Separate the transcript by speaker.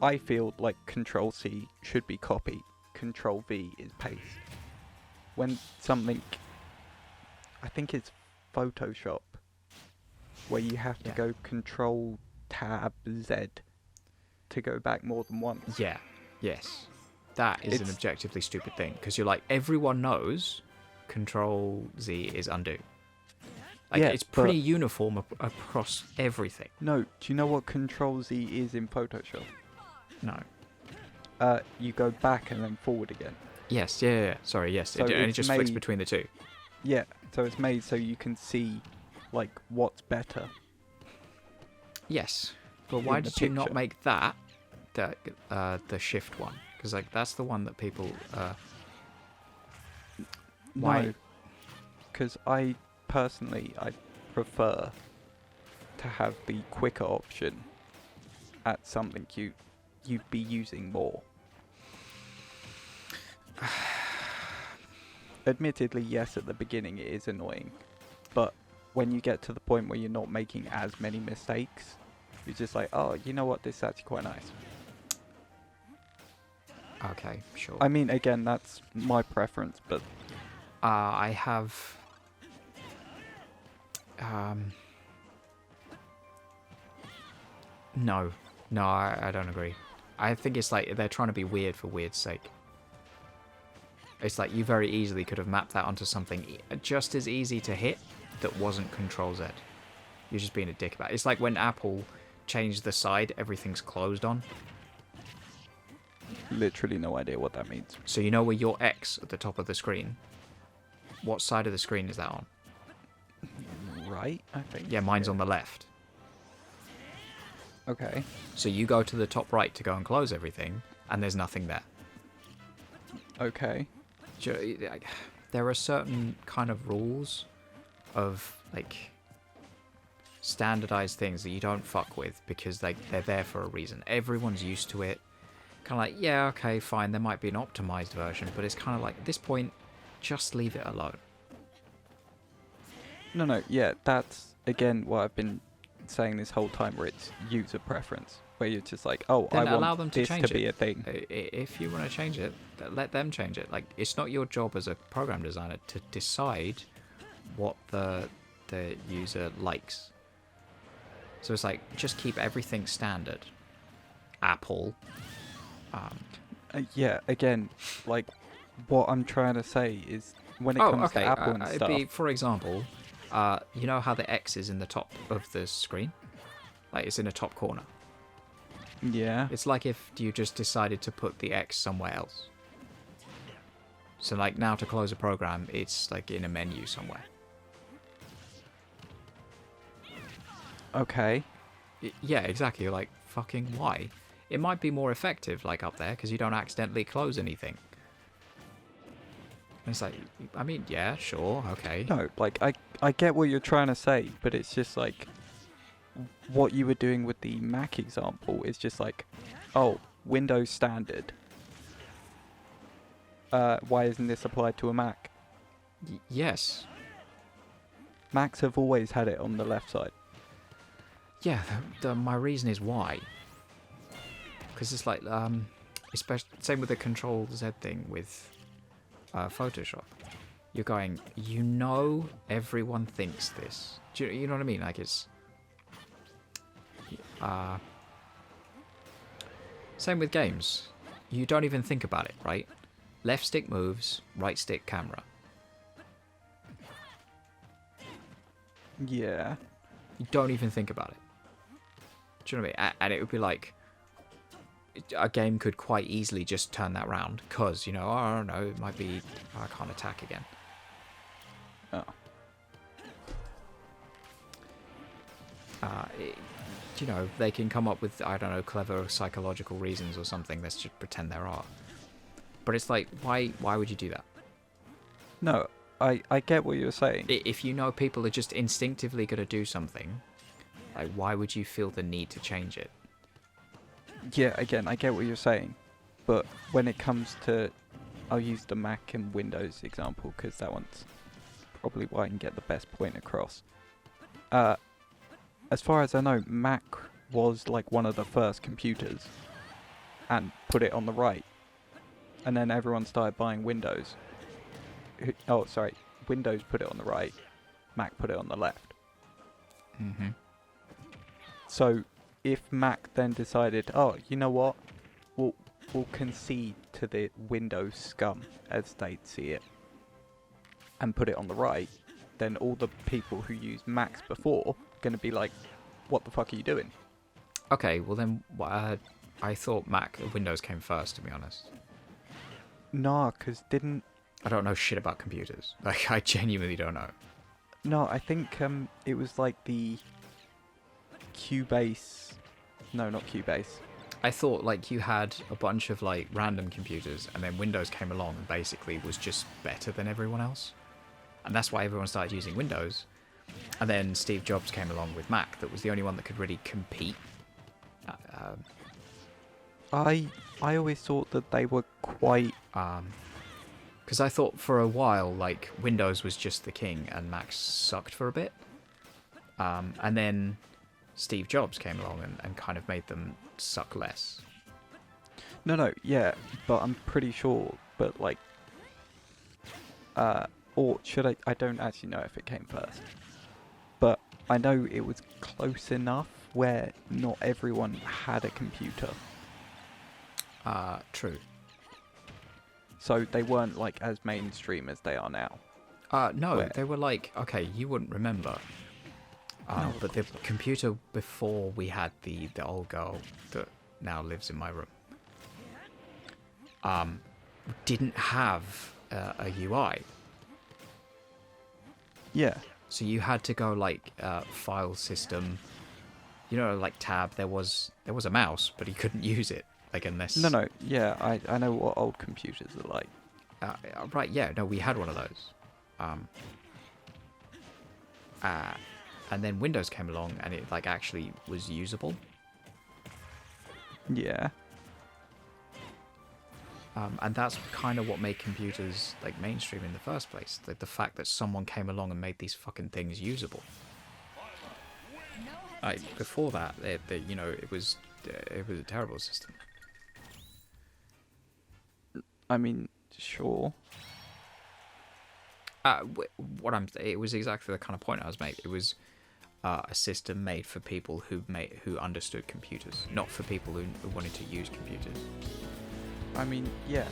Speaker 1: I feel like Control C should be copy, Control V is paste. When something, I think it's Photoshop, where you have to go Control Tab Z to go back more than once.
Speaker 2: Yeah, yes. That is an objectively stupid thing, because you're like, everyone knows Control Z is undo. Like, it's pretty uniform across everything.
Speaker 1: No, do you know what Control Z is in Photoshop?
Speaker 2: No.
Speaker 1: You go back and then forward again.
Speaker 2: Yes, yeah. Sorry, yes.
Speaker 1: So
Speaker 2: it just flicks between the two.
Speaker 1: Yeah, so it's made so you can see, like, what's better.
Speaker 2: Yes, but why did you not make that the shift one? Because, like, that's the one that people... why?
Speaker 1: No, because I prefer to have the quicker option at something you'd be using more. Admittedly, yes, at the beginning it is annoying, but when you get to the point where you're not making as many mistakes, you're just like, oh, you know what, this is actually quite nice.
Speaker 2: Okay, sure.
Speaker 1: I mean, again, that's my preference, but...
Speaker 2: I have... No, I don't agree. I think it's like they're trying to be weird for weird's sake. It's like you very easily could have mapped that onto something just as easy to hit that wasn't Control Z. You're just being a dick about it. It's like when Apple changed the side everything's closed on.
Speaker 1: Literally no idea what that means.
Speaker 2: So you know where your X at the top of the screen? What side of the screen is that on?
Speaker 1: Right, I think.
Speaker 2: Yeah, mine's on the left.
Speaker 1: Okay.
Speaker 2: So you go to the top right to go and close everything, and there's nothing there.
Speaker 1: Okay.
Speaker 2: There are certain kind of rules of, like, standardized things that you don't fuck with because they're there for a reason. Everyone's used to it. Kind of like, yeah, okay, fine, there might be an optimized version, but it's kind of like, at this point, just leave it alone.
Speaker 1: No, yeah, that's, again, what I've been saying this whole time, where it's user preference, where you're just like, oh,
Speaker 2: then
Speaker 1: I
Speaker 2: allow
Speaker 1: want
Speaker 2: them to
Speaker 1: this
Speaker 2: change
Speaker 1: to be
Speaker 2: it.
Speaker 1: a thing.
Speaker 2: If you want to change it, let them change it. Like, it's not your job as a program designer to decide what the user likes. So it's like, just keep everything standard. Apple.
Speaker 1: Yeah, again, like, what I'm trying to say is, when it comes to Apple and stuff...
Speaker 2: for example, you know how the X is in the top of the screen? Like, it's in a top corner.
Speaker 1: Yeah.
Speaker 2: It's like if you just decided to put the X somewhere else. So, like, now to close a program, it's, like, in a menu somewhere.
Speaker 1: Okay.
Speaker 2: Yeah, exactly. You're like, fucking why? It might be more effective, like, up there, because you don't accidentally close anything. And it's like, I mean, yeah, sure, okay.
Speaker 1: No, like, I get what you're trying to say, but it's just like, what you were doing with the Mac example is just like, oh, Windows standard. Why isn't this applied to a Mac?
Speaker 2: Yes.
Speaker 1: Macs have always had it on the left side.
Speaker 2: Yeah, my reason is why. Because it's like, especially same with the Control Z thing with Photoshop. You're going, you know, everyone thinks this. Do you know what I mean? Like, it's same with games. You don't even think about it, right? Left stick moves, right stick camera.
Speaker 1: Yeah.
Speaker 2: You don't even think about it. Do you know what I mean? And it would be like, a game could quite easily just turn that round because, you know, I don't know, it might be, I can't attack again.
Speaker 1: Oh.
Speaker 2: You know, they can come up with, I don't know, clever psychological reasons or something. Let's just pretend there are. But it's like, why would you do that?
Speaker 1: No, I get what you're saying.
Speaker 2: If you know people are just instinctively going to do something, like, why would you feel the need to change it?
Speaker 1: Yeah, again, I get what you're saying. But when it comes to... I'll use the Mac and Windows example, because that one's probably why I can get the best point across. As far as I know, Mac was like one of the first computers. and put it on the right. And then everyone started buying Windows. Oh, sorry. Windows put it on the right. Mac put it on the left.
Speaker 2: Mm-hmm.
Speaker 1: So if Mac then decided, oh, you know what? We'll concede to the Windows scum as they see it and put it on the right, then all the people who used Macs before are going to be like, what the fuck are you doing?
Speaker 2: Okay, well then, I thought Windows came first, to be honest.
Speaker 1: Nah, because didn't...
Speaker 2: I don't know shit about computers. Like, I genuinely don't know.
Speaker 1: No, I think it was like the Cubase... No, not Cubase.
Speaker 2: I thought, like, you had a bunch of, like, random computers, and then Windows came along and basically was just better than everyone else. And that's why everyone started using Windows. And then Steve Jobs came along with Mac, that was the only one that could really compete.
Speaker 1: I always thought that they were quite...
Speaker 2: Because I thought for a while, like, Windows was just the king, and Mac sucked for a bit. And then Steve Jobs came along and kind of made them suck less.
Speaker 1: No, yeah, but I'm pretty sure, but like... or should I don't actually know if it came first. But I know it was close enough where not everyone had a computer.
Speaker 2: True.
Speaker 1: So they weren't like as mainstream as they are now.
Speaker 2: No,
Speaker 1: Where?
Speaker 2: they were like, okay, you wouldn't remember.
Speaker 1: No,
Speaker 2: but the computer before we had the old girl that now lives in my room, didn't have a UI.
Speaker 1: Yeah.
Speaker 2: So you had to go like file system, like tab. There was a mouse, but he couldn't use it like unless.
Speaker 1: No, yeah, I know what old computers are like.
Speaker 2: Right, yeah, no, we had one of those. And then Windows came along and it like actually was usable.
Speaker 1: Yeah.
Speaker 2: And that's kind of what made computers like mainstream in the first place. Like the fact that someone came along and made these fucking things usable. Before that, it was a terrible system.
Speaker 1: I mean, sure.
Speaker 2: It was exactly the kind of point I was making. It was a system made for people who understood computers, not for people who wanted to use computers.
Speaker 1: I mean, yeah.